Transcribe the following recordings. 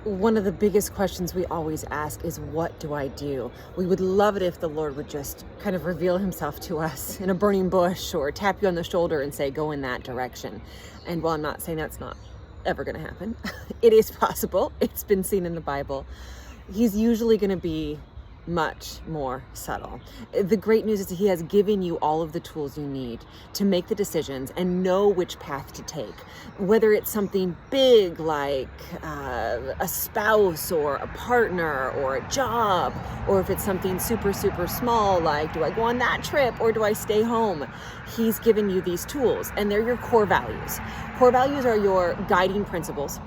One of the biggest questions we always ask is, what do I do? We would love it if the Lord would just kind of reveal himself to us in a burning bush or tap you on the shoulder and say, go in that direction. And while I'm not saying that's not ever going to happen, it is possible. It's been seen in the Bible. He's usually going to be much more subtle. The great news is that he has given you all of the tools you need to make the decisions and know which path to take. Whether it's something big like a spouse or a partner or a job, or if it's something super, super small like, do I go on that trip or do I stay home? He's given you these tools, and they're your core values. Core values are your guiding principles.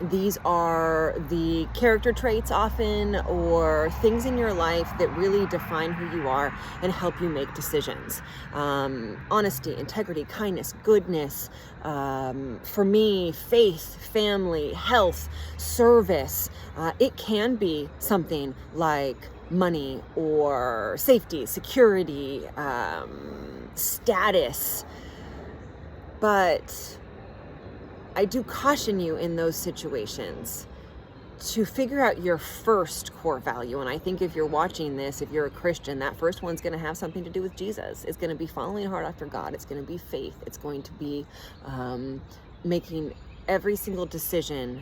These are the character traits often, or things in your life that really define who you are and help you make decisions. Honesty, integrity, kindness, goodness. For me, faith, family, health, service. It can be something like money or safety, security, status. But I do caution you in those situations to figure out your first core value. And I think if you're watching this, if you're a Christian, that first one's going to have something to do with Jesus. It's going to be following hard after God. It's going to be faith. It's going to be making every single decision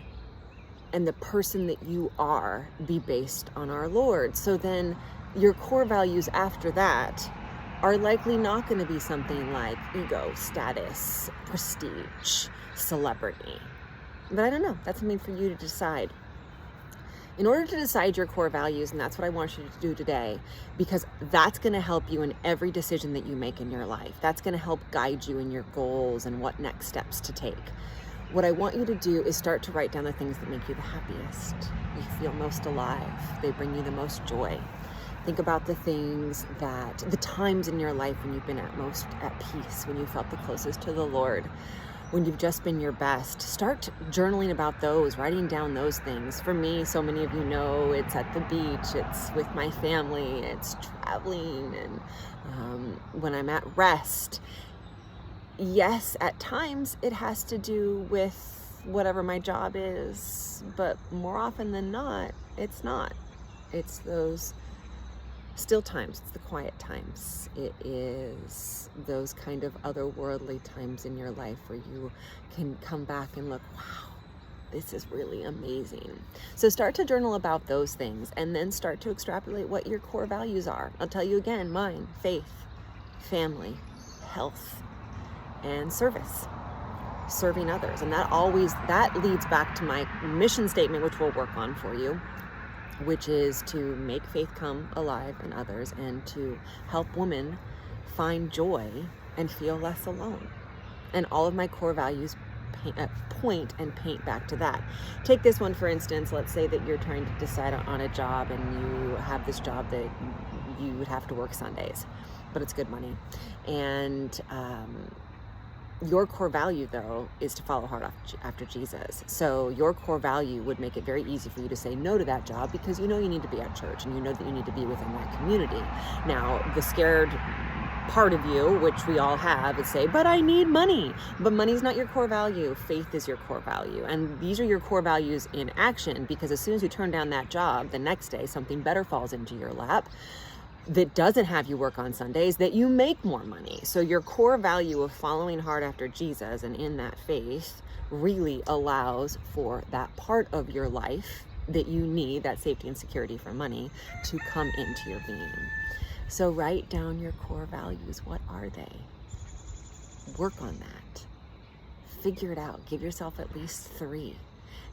and the person that you are be based on our Lord. So then your core values after that are likely not going to be something like ego, status, prestige, celebrity. But I don't know. That's something for you to decide. In order to decide your core values, and that's what I want you to do today, because that's going to help you in every decision that you make in your life. That's going to help guide you in your goals and what next steps to take. What I want you to do is start to write down the things that make you the happiest. You feel most alive. They bring you the most joy. Think about the times in your life when you've been most at peace, when you felt the closest to the Lord, when you've just been your best. Start journaling about those, writing down those things. For me, so many of you know, it's at the beach, it's with my family, it's traveling, and when I'm at rest. Yes, at times it has to do with whatever my job is, but more often than not, it's not. It's those still times, it's the quiet times. It is those kind of otherworldly times in your life where you can come back and look, wow, this is really amazing. So start to journal about those things and then start to extrapolate what your core values are. I'll tell you again, mine: faith, family, health, and service. Serving others. And that leads back to my mission statement, which we'll work on for you, which is to make faith come alive in others and to help women find joy and feel less alone. And all of my core values point and paint back to that. Take this one, for instance. Let's say that you're trying to decide on a job, and you have this job that you would have to work Sundays, but it's good money. And your core value, though, is to follow hard after Jesus. So your core value would make it very easy for you to say no to that job, because you know you need to be at church and you know that you need to be within that community. Now, the scared part of you, which we all have, is say, but I need money. But money's not your core value. Faith is your core value. And these are your core values in action, because as soon as you turn down that job, the next day something better falls into your lap that doesn't have you work on Sundays, that you make more money. So your core value of following hard after Jesus and in that faith really allows for that part of your life that you need, that safety and security for money, to come into your being. So write down your core values. What are they? Work on that. Figure it out. Give yourself at least 3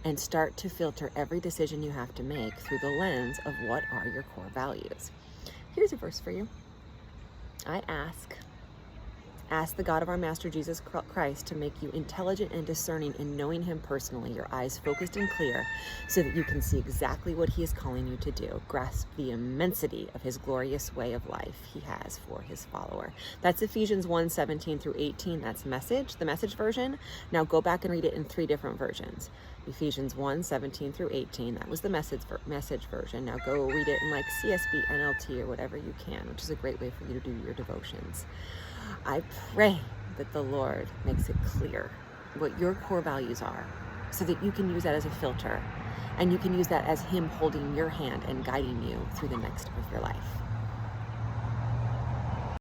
and start to filter every decision you have to make through the lens of what are your core values. Here's a verse for you. I ask the God of our Master Jesus Christ to make you intelligent and discerning in knowing him personally, your eyes focused and clear, so that you can see exactly what he is calling you to do. Grasp the immensity of his glorious way of life he has for his follower. That's Ephesians 1:17-18. That's the message version. Now go back and read it in 3 different versions. Ephesians 1:17-18. That was the message version. Now go read it in like CSB, NLT, or whatever you can, which is a great way for you to do your devotions. I pray that the Lord makes it clear what your core values are so that you can use that as a filter, and you can use that as him holding your hand and guiding you through the next step of your life.